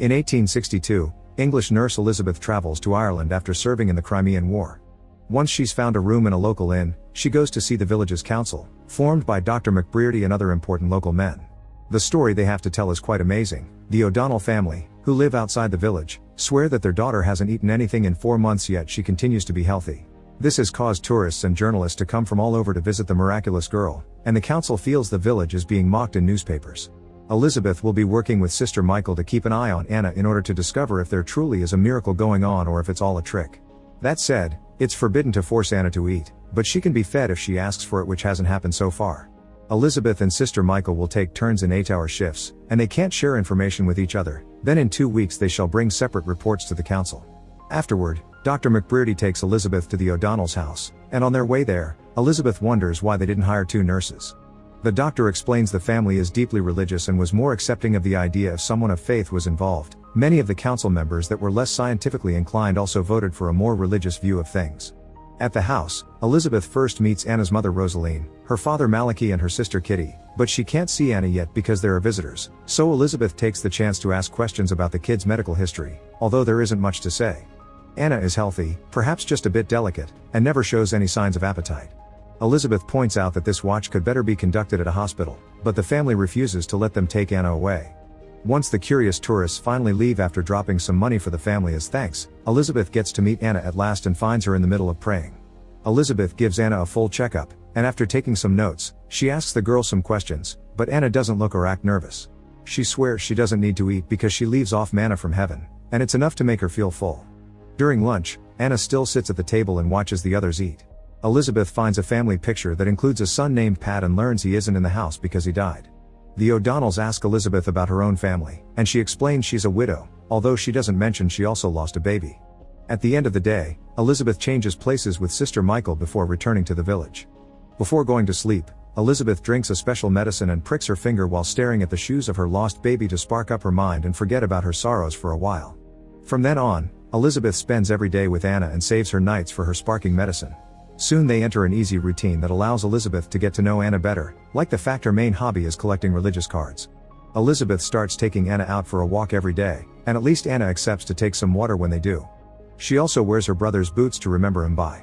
In 1862, English nurse Elizabeth travels to Ireland after serving in the Crimean War. Once she's found a room in a local inn, she goes to see the village's council, formed by Dr. McBrearty and other important local men. The story they have to tell is quite amazing. The O'Donnell family, who live outside the village, swear that their daughter hasn't eaten anything in 4 months yet she continues to be healthy. This has caused tourists and journalists to come from all over to visit the miraculous girl, and the council feels the village is being mocked in newspapers. Elizabeth will be working with Sister Michael to keep an eye on Anna in order to discover if there truly is a miracle going on or if it's all a trick. That said, it's forbidden to force Anna to eat, but she can be fed if she asks for it, which hasn't happened so far. Elizabeth and Sister Michael will take turns in 8-hour shifts, and they can't share information with each other. Then in 2 weeks they shall bring separate reports to the council. Afterward, Dr. McBrearty takes Elizabeth to the O'Donnell's house, and on their way there, Elizabeth wonders why they didn't hire 2 nurses. The doctor explains the family is deeply religious and was more accepting of the idea if someone of faith was involved. Many of the council members that were less scientifically inclined also voted for a more religious view of things. At the house, Elizabeth first meets Anna's mother Rosaline, her father Malachi and her sister Kitty, but she can't see Anna yet because there are visitors, so Elizabeth takes the chance to ask questions about the kids' medical history, although there isn't much to say. Anna is healthy, perhaps just a bit delicate, and never shows any signs of appetite. Elizabeth points out that this watch could better be conducted at a hospital, but the family refuses to let them take Anna away. Once the curious tourists finally leave after dropping some money for the family as thanks, Elizabeth gets to meet Anna at last and finds her in the middle of praying. Elizabeth gives Anna a full checkup, and after taking some notes, she asks the girl some questions, but Anna doesn't look or act nervous. She swears she doesn't need to eat because she leaves off manna from heaven, and it's enough to make her feel full. During lunch, Anna still sits at the table and watches the others eat. Elizabeth finds a family picture that includes a son named Pat and learns he isn't in the house because he died. The O'Donnells ask Elizabeth about her own family, and she explains she's a widow, although she doesn't mention she also lost a baby. At the end of the day, Elizabeth changes places with Sister Michael before returning to the village. Before going to sleep, Elizabeth drinks a special medicine and pricks her finger while staring at the shoes of her lost baby to spark up her mind and forget about her sorrows for a while. From then on, Elizabeth spends every day with Anna and saves her nights for her sparking medicine. Soon they enter an easy routine that allows Elizabeth to get to know Anna better, like the fact her main hobby is collecting religious cards. Elizabeth starts taking Anna out for a walk every day, and at least Anna accepts to take some water when they do. She also wears her brother's boots to remember him by.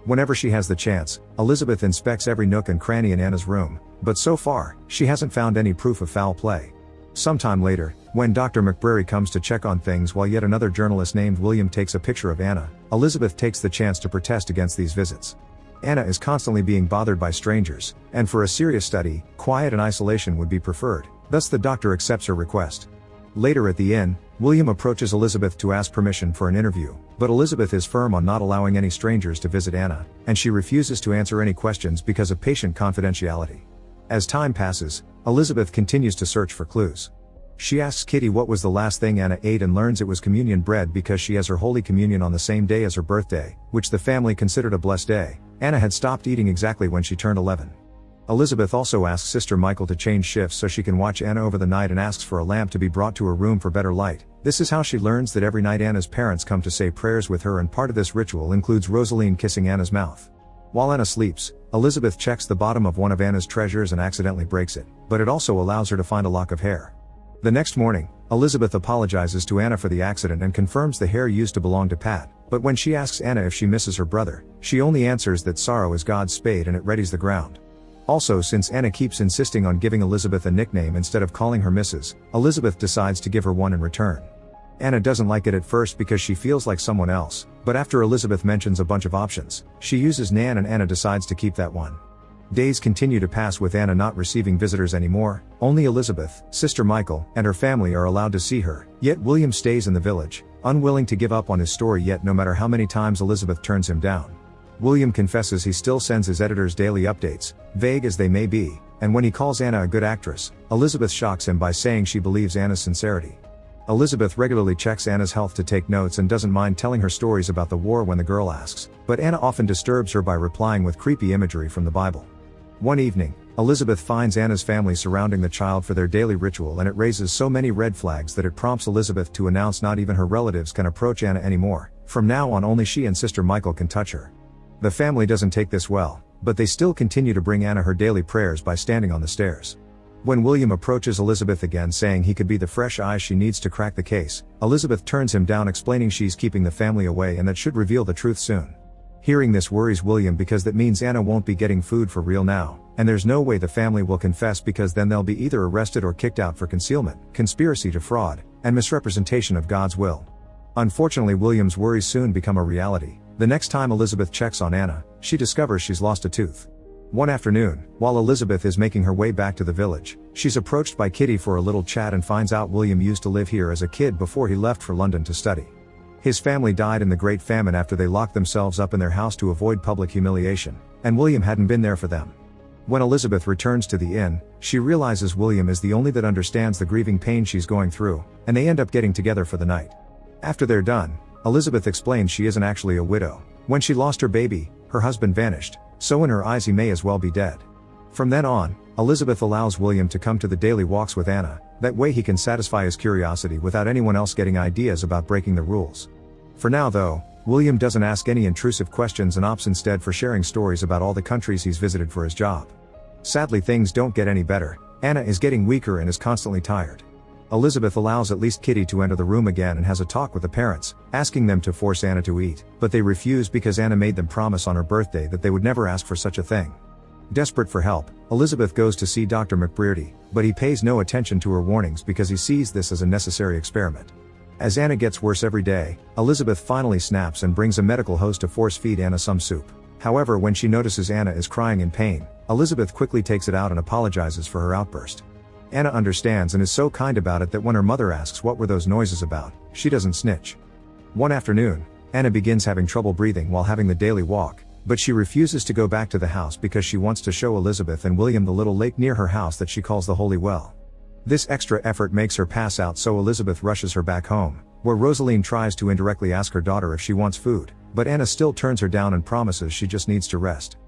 Whenever she has the chance, Elizabeth inspects every nook and cranny in Anna's room, but so far, she hasn't found any proof of foul play. Sometime later, when Dr. McBrearty comes to check on things while yet another journalist named William takes a picture of Anna, Elizabeth takes the chance to protest against these visits. Anna is constantly being bothered by strangers, and for a serious study, quiet and isolation would be preferred, thus the doctor accepts her request. Later at the inn, William approaches Elizabeth to ask permission for an interview, but Elizabeth is firm on not allowing any strangers to visit Anna, and she refuses to answer any questions because of patient confidentiality. As time passes, Elizabeth continues to search for clues. She asks Kitty what was the last thing Anna ate and learns it was communion bread because she has her Holy Communion on the same day as her birthday, which the family considered a blessed day. Anna had stopped eating exactly when she turned 11. Elizabeth also asks Sister Michael to change shifts so she can watch Anna over the night and asks for a lamp to be brought to her room for better light. This is how she learns that every night Anna's parents come to say prayers with her, and part of this ritual includes Rosaline kissing Anna's mouth. While Anna sleeps, Elizabeth checks the bottom of one of Anna's treasures and accidentally breaks it, but it also allows her to find a lock of hair. The next morning, Elizabeth apologizes to Anna for the accident and confirms the hair used to belong to Pat, but when she asks Anna if she misses her brother, she only answers that sorrow is God's spade and it readies the ground. Also, since Anna keeps insisting on giving Elizabeth a nickname instead of calling her Mrs., Elizabeth decides to give her one in return. Anna doesn't like it at first because she feels like someone else, but after Elizabeth mentions a bunch of options, she uses Nan and Anna decides to keep that one. Days continue to pass with Anna not receiving visitors anymore. Only Elizabeth, Sister Michael, and her family are allowed to see her, yet William stays in the village, unwilling to give up on his story yet no matter how many times Elizabeth turns him down. William confesses he still sends his editors daily updates, vague as they may be, and when he calls Anna a good actress, Elizabeth shocks him by saying she believes Anna's sincerity. Elizabeth regularly checks Anna's health to take notes and doesn't mind telling her stories about the war when the girl asks, but Anna often disturbs her by replying with creepy imagery from the Bible. One evening, Elizabeth finds Anna's family surrounding the child for their daily ritual, and it raises so many red flags that it prompts Elizabeth to announce not even her relatives can approach Anna anymore. From now on only she and Sister Michael can touch her. The family doesn't take this well, but they still continue to bring Anna her daily prayers by standing on the stairs. When William approaches Elizabeth again saying he could be the fresh eyes she needs to crack the case, Elizabeth turns him down explaining she's keeping the family away and that should reveal the truth soon. Hearing this worries William because that means Anna won't be getting food for real now, and there's no way the family will confess because then they'll be either arrested or kicked out for concealment, conspiracy to fraud, and misrepresentation of God's will. Unfortunately, William's worries soon become a reality. The next time Elizabeth checks on Anna, she discovers she's lost a tooth. One afternoon, while Elizabeth is making her way back to the village, she's approached by Kitty for a little chat and finds out William used to live here as a kid before he left for London to study. His family died in the Great Famine after they locked themselves up in their house to avoid public humiliation, and William hadn't been there for them. When Elizabeth returns to the inn, she realizes William is the only that understands the grieving pain she's going through, and they end up getting together for the night. After they're done, Elizabeth explains she isn't actually a widow. When she lost her baby, her husband vanished, so in her eyes he may as well be dead. From then on, Elizabeth allows William to come to the daily walks with Anna, that way he can satisfy his curiosity without anyone else getting ideas about breaking the rules. For now though, William doesn't ask any intrusive questions and opts instead for sharing stories about all the countries he's visited for his job. Sadly, things don't get any better. Anna is getting weaker and is constantly tired. Elizabeth allows at least Kitty to enter the room again and has a talk with the parents, asking them to force Anna to eat, but they refuse because Anna made them promise on her birthday that they would never ask for such a thing. Desperate for help, Elizabeth goes to see Dr. McBrearty, but he pays no attention to her warnings because he sees this as a necessary experiment. As Anna gets worse every day, Elizabeth finally snaps and brings a medical host to force-feed Anna some soup. However, when she notices Anna is crying in pain, Elizabeth quickly takes it out and apologizes for her outburst. Anna understands and is so kind about it that when her mother asks what were those noises about, she doesn't snitch. One afternoon, Anna begins having trouble breathing while having the daily walk, but she refuses to go back to the house because she wants to show Elizabeth and William the little lake near her house that she calls the Holy Well. This extra effort makes her pass out, so Elizabeth rushes her back home, where Rosaline tries to indirectly ask her daughter if she wants food, but Anna still turns her down and promises she just needs to rest.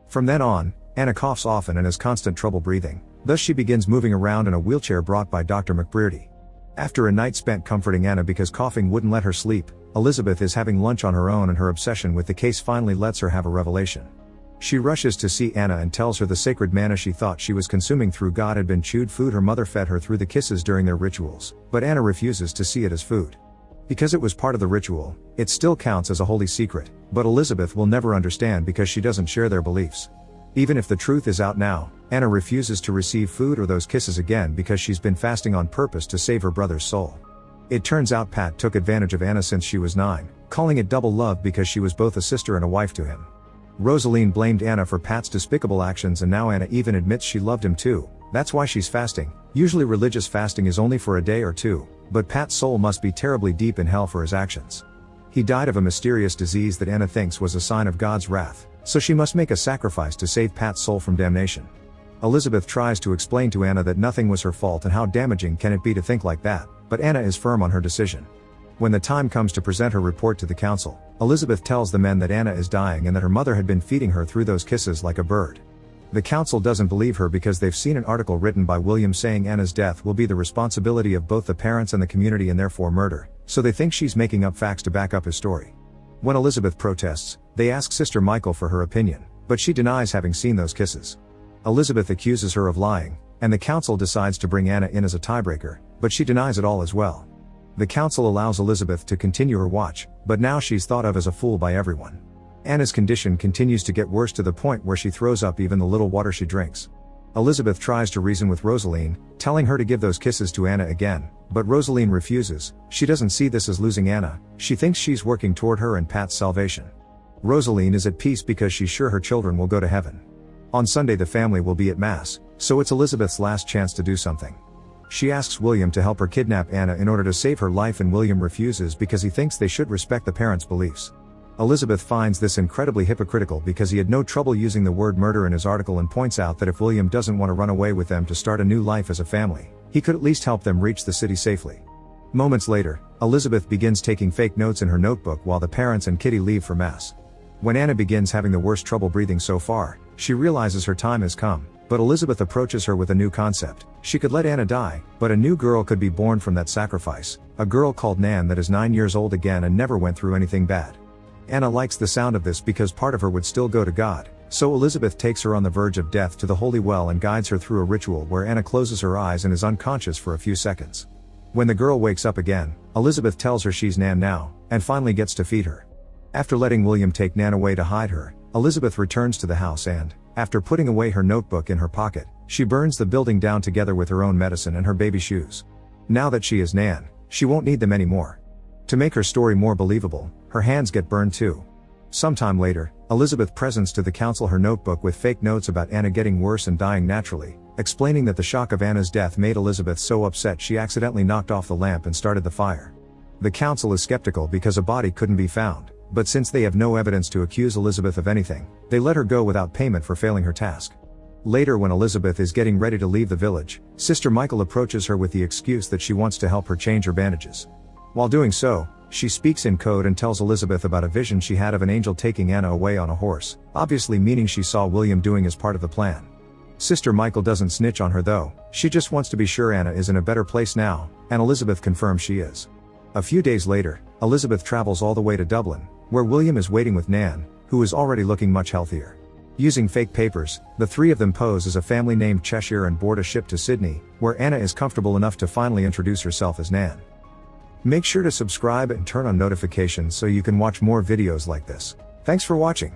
From then on, Anna coughs often and has constant trouble breathing, thus she begins moving around in a wheelchair brought by Dr. McBrearty. After a night spent comforting Anna because coughing wouldn't let her sleep, Elizabeth is having lunch on her own and her obsession with the case finally lets her have a revelation. She rushes to see Anna and tells her the sacred manna she thought she was consuming through God had been chewed food her mother fed her through the kisses during their rituals, but Anna refuses to see it as food. Because it was part of the ritual, it still counts as a holy secret, but Elizabeth will never understand because she doesn't share their beliefs. Even if the truth is out now, Anna refuses to receive food or those kisses again because she's been fasting on purpose to save her brother's soul. It turns out Pat took advantage of Anna since she was 9, calling it double love because she was both a sister and a wife to him. Rosaline blamed Anna for Pat's despicable actions and now Anna even admits she loved him too. That's why she's fasting. Usually religious fasting is only for a day or two, but Pat's soul must be terribly deep in hell for his actions. He died of a mysterious disease that Anna thinks was a sign of God's wrath, so she must make a sacrifice to save Pat's soul from damnation. Elizabeth tries to explain to Anna that nothing was her fault and how damaging can it be to think like that, but Anna is firm on her decision. When the time comes to present her report to the council, Elizabeth tells the men that Anna is dying and that her mother had been feeding her through those kisses like a bird. The council doesn't believe her because they've seen an article written by William saying Anna's death will be the responsibility of both the parents and the community and therefore murder, so they think she's making up facts to back up his story. When Elizabeth protests, they ask Sister Michael for her opinion, but she denies having seen those kisses. Elizabeth accuses her of lying, and the council decides to bring Anna in as a tiebreaker, but she denies it all as well. The council allows Elizabeth to continue her watch, but now she's thought of as a fool by everyone. Anna's condition continues to get worse to the point where she throws up even the little water she drinks. Elizabeth tries to reason with Rosaline, telling her to give those kisses to Anna again, but Rosaline refuses. She doesn't see this as losing Anna, she thinks she's working toward her and Pat's salvation. Rosaline is at peace because she's sure her children will go to heaven. On Sunday the family will be at Mass, so it's Elizabeth's last chance to do something. She asks William to help her kidnap Anna in order to save her life and William refuses because he thinks they should respect the parents' beliefs. Elizabeth finds this incredibly hypocritical because he had no trouble using the word murder in his article and points out that if William doesn't want to run away with them to start a new life as a family, he could at least help them reach the city safely. Moments later, Elizabeth begins taking fake notes in her notebook while the parents and Kitty leave for Mass. When Anna begins having the worst trouble breathing so far, she realizes her time has come, but Elizabeth approaches her with a new concept. She could let Anna die, but a new girl could be born from that sacrifice, a girl called Nan that is 9 years old again and never went through anything bad. Anna likes the sound of this because part of her would still go to God, So Elizabeth takes her on the verge of death to the holy well and guides her through a ritual where Anna closes her eyes and is unconscious for a few seconds. When the girl wakes up again, Elizabeth tells her she's Nan now, and finally gets to feed her. After letting William take Nan away to hide her, Elizabeth returns to the house and, after putting away her notebook in her pocket, she burns the building down together with her own medicine and her baby shoes. Now that she is Nan, she won't need them anymore. To make her story more believable, her hands get burned too. Sometime later, Elizabeth presents to the council her notebook with fake notes about Anna getting worse and dying naturally, explaining that the shock of Anna's death made Elizabeth so upset she accidentally knocked off the lamp and started the fire. The council is skeptical because a body couldn't be found, but since they have no evidence to accuse Elizabeth of anything, they let her go without payment for failing her task. Later, when Elizabeth is getting ready to leave the village, Sister Michael approaches her with the excuse that she wants to help her change her bandages. While doing so, she speaks in code and tells Elizabeth about a vision she had of an angel taking Anna away on a horse, obviously meaning she saw William doing as part of the plan. Sister Michael doesn't snitch on her though, she just wants to be sure Anna is in a better place now, and Elizabeth confirms she is. A few days later, Elizabeth travels all the way to Dublin, where William is waiting with Nan, who is already looking much healthier. Using fake papers, the three of them pose as a family named Cheshire and board a ship to Sydney, where Anna is comfortable enough to finally introduce herself as Nan. Make sure to subscribe and turn on notifications so you can watch more videos like this. Thanks for watching.